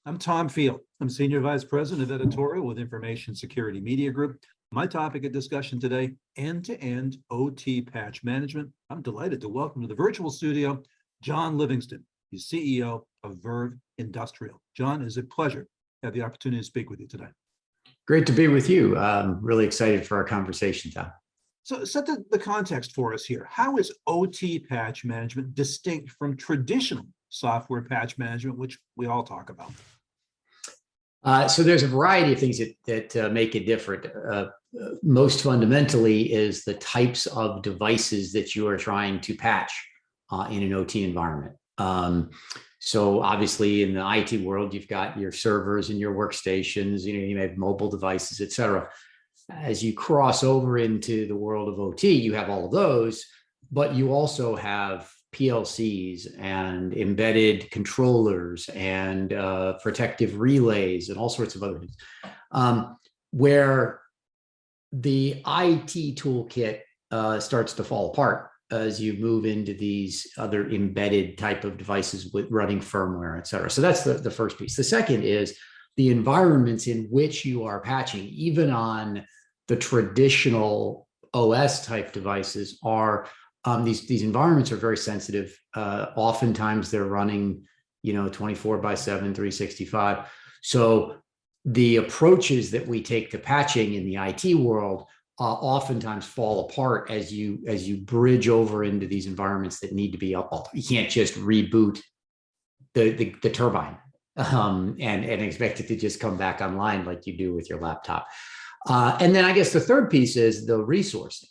I'm Tom Field. I'm Senior Vice President of Editorial with Information Security Media Group. My topic of discussion today, end-to-end OT patch management. I'm delighted to welcome to the virtual studio, John Livingston. He's CEO of Verve Industrial. John, it's a pleasure to have the opportunity to speak with you today. Great to be with you. I'm really excited for our conversation, Tom. So set the context for us here. How is OT patch management distinct from traditional software patch management, which we all talk about? So there's a variety of things that make it different. Most fundamentally is the types of devices that you are trying to patch in an OT environment. So obviously in the IT world, you've got your servers and your workstations, you have mobile devices, et cetera. As you cross over into the world of OT, you have all of those, but you also have PLCs and embedded controllers and protective relays and all sorts of other things, where the IT toolkit starts to fall apart as you move into these other embedded type of devices with running firmware, et cetera. So that's the first piece. The second is the environments in which you are patching, even on the traditional OS type devices, are these environments are very sensitive. Oftentimes they're running, 24/7, 365. So the approaches that we take to patching in the IT world oftentimes fall apart as you bridge over into these environments that need to be up. You can't just reboot the turbine and expect it to just come back online like you do with your laptop. And then I guess the third piece is the resourcing.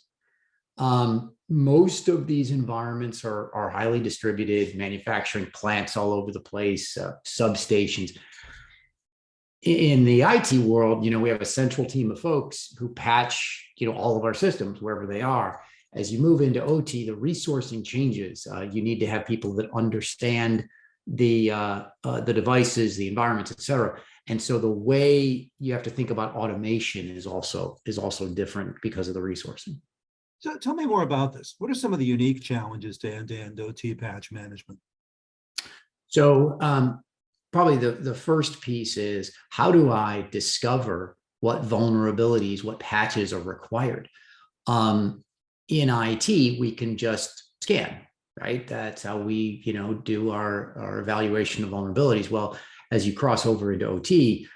Most of these environments are highly distributed, manufacturing plants all over the place, substations. In the IT world, we have a central team of folks who patch, all of our systems wherever they are. As you move into OT, the resourcing changes. You need to have people that understand the devices, the environments, et cetera. And so the way you have to think about automation is also different because of the resourcing. So tell me more about this. What are some of the unique challenges to end-to-end OT patch management? So probably the first piece is, how do I discover what vulnerabilities, what patches are required? In IT, we can just scan, right? That's how we, do our evaluation of vulnerabilities. Well, as you cross over into OT,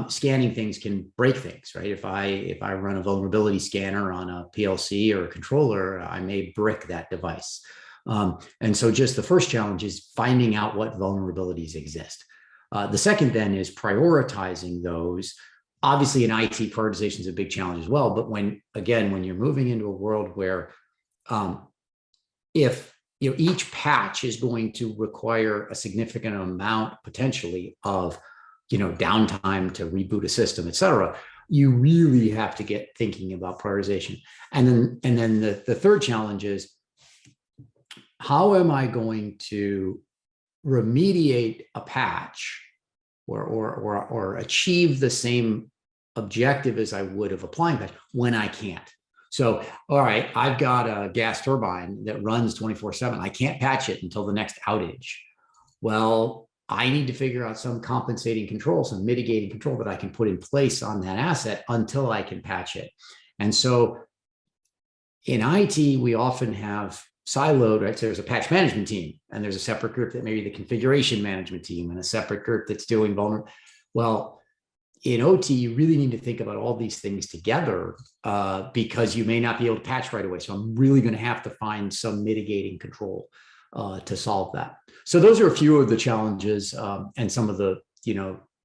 scanning things can break things, right? If I run a vulnerability scanner on a PLC or a controller, I may brick that device. And so just the first challenge is finding out what vulnerabilities exist. The second then is prioritizing those. Obviously, in IT, prioritization is a big challenge as well. But when you're moving into a world where if each patch is going to require a significant amount potentially of downtime to reboot a system, et cetera, you really have to get thinking about prioritization. And then the third challenge is, how am I going to remediate a patch or achieve the same objective as I would of applying patch when I can't? So, all right, I've got a gas turbine that runs 24/7. I can't patch it until the next outage. Well, I need to figure out some compensating control, some mitigating control that I can put in place on that asset until I can patch it. And so in IT, we often have siloed, right? So there's a patch management team, and there's a separate group that maybe the configuration management team, and a separate group that's doing vulnerable. Well, in OT, you really need to think about all these things together because you may not be able to patch right away. So I'm really going to have to find some mitigating control to solve that. So those are a few of the challenges and some of the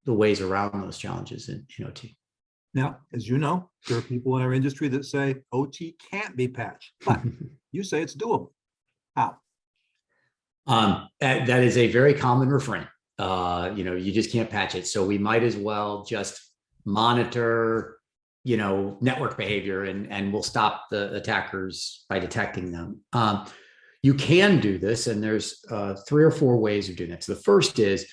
ways around those challenges in OT. Now, as you know, there are people in our industry that say OT can't be patched, but you say it's doable. How? That is a very common refrain. You just can't patch it. So we might as well just monitor, network behavior and we'll stop the attackers by detecting them. You can do this, and there's 3 or 4 ways of doing that. So the first is,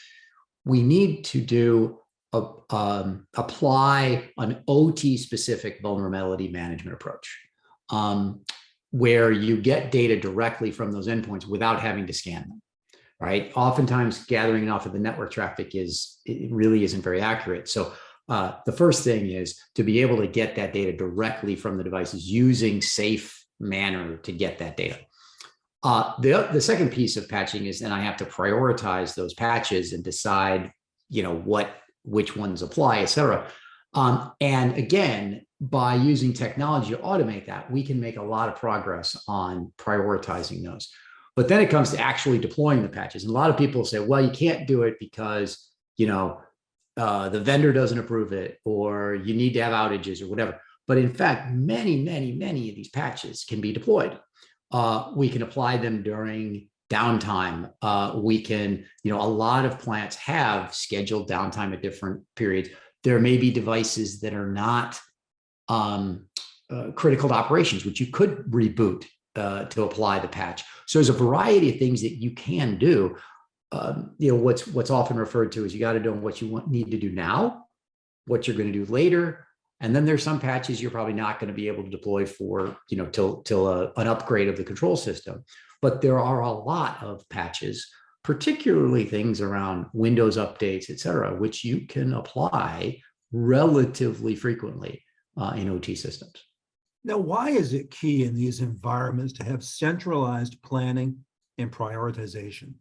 we need to apply an OT specific vulnerability management approach, where you get data directly from those endpoints without having to scan them. right? Oftentimes gathering enough of the network traffic it really isn't very accurate. So the first thing is to be able to get that data directly from the devices using safe manner to get that data. The second piece of patching is then I have to prioritize those patches and decide, which ones apply, et cetera. And again, by using technology to automate that, we can make a lot of progress on prioritizing those. But then it comes to actually deploying the patches. And a lot of people say, well, you can't do it because, the vendor doesn't approve it, or you need to have outages or whatever. But in fact, many, many, many of these patches can be deployed. We can apply them during downtime. We can, a lot of plants have scheduled downtime at different periods. There may be devices that are not critical to operations, which you could reboot to apply the patch. So there's a variety of things that you can do. What's often referred to is you got to know what you need to do now, what you're going to do later. And then there's some patches you're probably not going to be able to deploy for, till an upgrade of the control system. But there are a lot of patches, particularly things around Windows updates, et cetera, which you can apply relatively frequently in OT systems. Now, why is it key in these environments to have centralized planning and prioritization?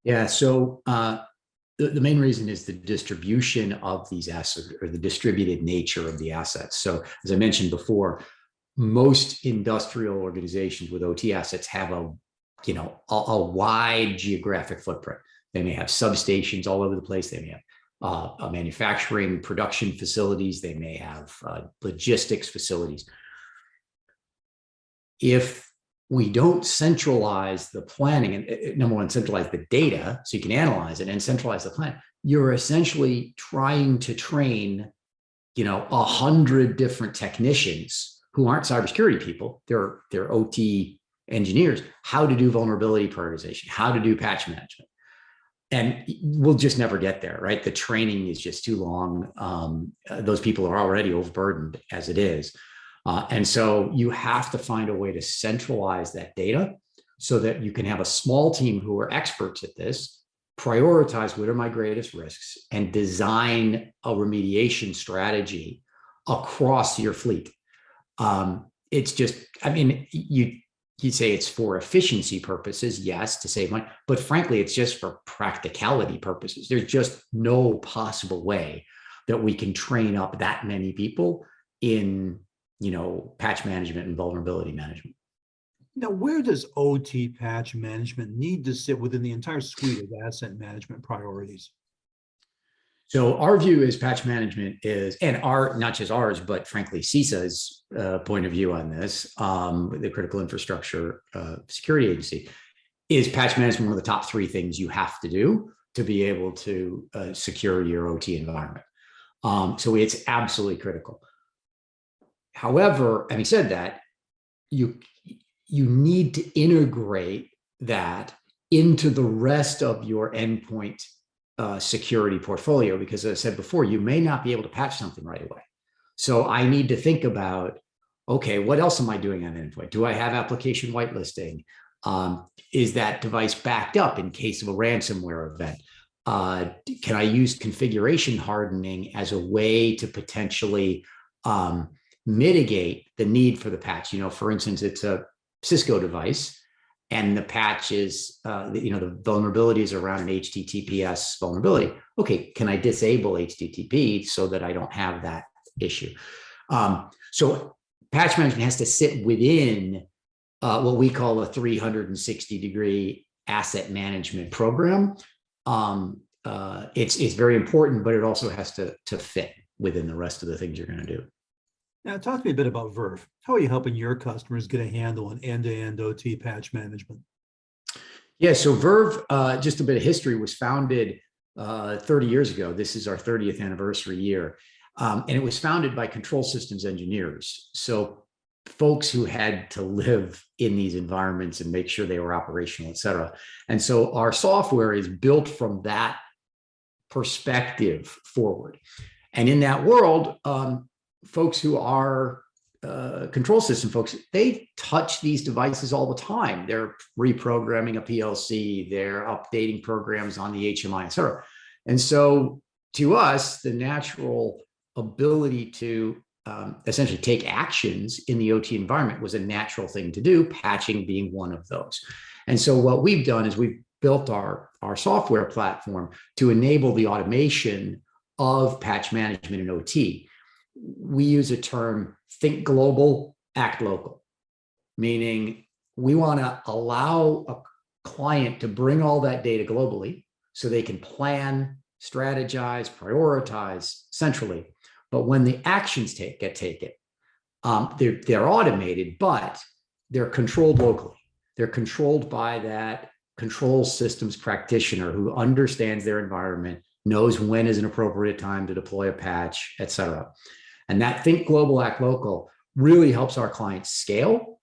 Yeah, so the main reason is the distribution of these assets, or the distributed nature of the assets. So as I mentioned before, most industrial organizations with OT assets have a wide geographic footprint. They may have substations all over the place. They may have manufacturing, production facilities. They may have logistics facilities. If we don't centralize the planning, and number one, centralize the data so you can analyze it, and centralize the plan, you're essentially trying to train, 100 different technicians who aren't cybersecurity people. They're OT engineers, how to do vulnerability prioritization, how to do patch management. And we'll just never get there, right? The training is just too long. Those people are already overburdened as it is. And so you have to find a way to centralize that data so that you can have a small team who are experts at this, prioritize what are my greatest risks, and design a remediation strategy across your fleet. It's just, you'd say it's for efficiency purposes, yes, to save money, but frankly, it's just for practicality purposes. There's just no possible way that we can train up that many people in patch management and vulnerability management. Now, where does OT patch management need to sit within the entire suite of asset management priorities? So our view is patch management is, and not just ours, but frankly, CISA's point of view on this, the Critical Infrastructure Security Agency, is patch management one of the top 3 things you have to do to be able to secure your OT environment. So it's absolutely critical. However, having said that, you need to integrate that into the rest of your endpoint security portfolio, because as I said before, you may not be able to patch something right away. So I need to think about, okay, what else am I doing on endpoint? Do I have application whitelisting? Is that device backed up in case of a ransomware event? Can I use configuration hardening as a way to potentially mitigate the need for the patch? For instance, it's a Cisco device, and the patch is, the vulnerabilities around an HTTPS vulnerability. Okay, can I disable HTTP so that I don't have that issue? So patch management has to sit within what we call a 360-degree asset management program. It's very important, but it also has to fit within the rest of the things you're going to do. Now, talk to me a bit about Verve. How are you helping your customers get a handle on end-to-end OT patch management? Yeah, so Verve, just a bit of history, was founded 30 years ago. This is our 30th anniversary year. And it was founded by control systems engineers. So folks who had to live in these environments and make sure they were operational, et cetera. And so our software is built from that perspective forward. And in that world, folks who are control system folks, they touch these devices all the time. They're reprogramming a PLC, they're updating programs on the HMI, et cetera. And so to us, the natural ability to essentially take actions in the OT environment was a natural thing to do, patching being one of those. And so what we've done is we've built our software platform to enable the automation of patch management in OT. We use a term, think global, act local, meaning we want to allow a client to bring all that data globally so they can plan, strategize, prioritize centrally. But when the actions get taken, they're automated, but they're controlled locally. They're controlled by that control systems practitioner who understands their environment, knows when is an appropriate time to deploy a patch, et cetera. And that think global, act local really helps our clients scale,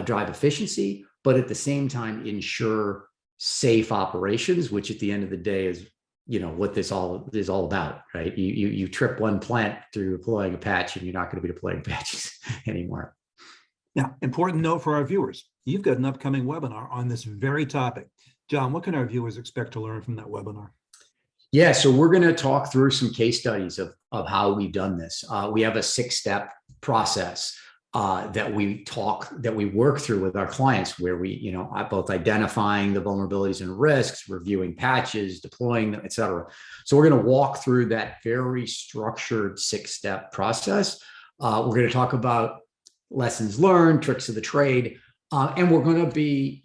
drive efficiency, but at the same time ensure safe operations, which at the end of the day is what this all is all about, right? You trip one plant through deploying a patch and you're not going to be deploying patches anymore. Now, important note for our viewers, you've got an upcoming webinar on this very topic. John, what can our viewers expect to learn from that webinar? Yeah, so we're going to talk through some case studies of how we've done this. We have a 6-step process that we work through with our clients, where we, both identifying the vulnerabilities and risks, reviewing patches, deploying them, et cetera. So we're going to walk through that very structured 6-step process. We're going to talk about lessons learned, tricks of the trade, and we're going to be,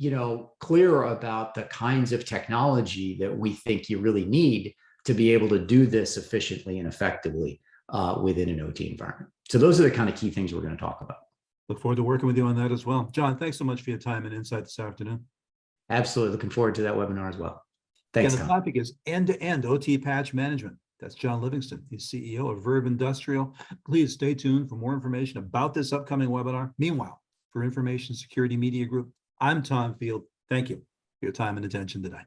clear about the kinds of technology that we think you really need to be able to do this efficiently and effectively within an OT environment. So those are the kind of key things we're going to talk about. Look forward to working with you on that as well. John, thanks so much for your time and insight this afternoon. Absolutely. Looking forward to that webinar as well. Thanks, Again, the topic is end-to-end OT patch management. That's John Livingston. He's CEO of Verve Industrial. Please stay tuned for more information about this upcoming webinar. Meanwhile, for Information Security Media Group, I'm Tom Field. Thank you for your time and attention today.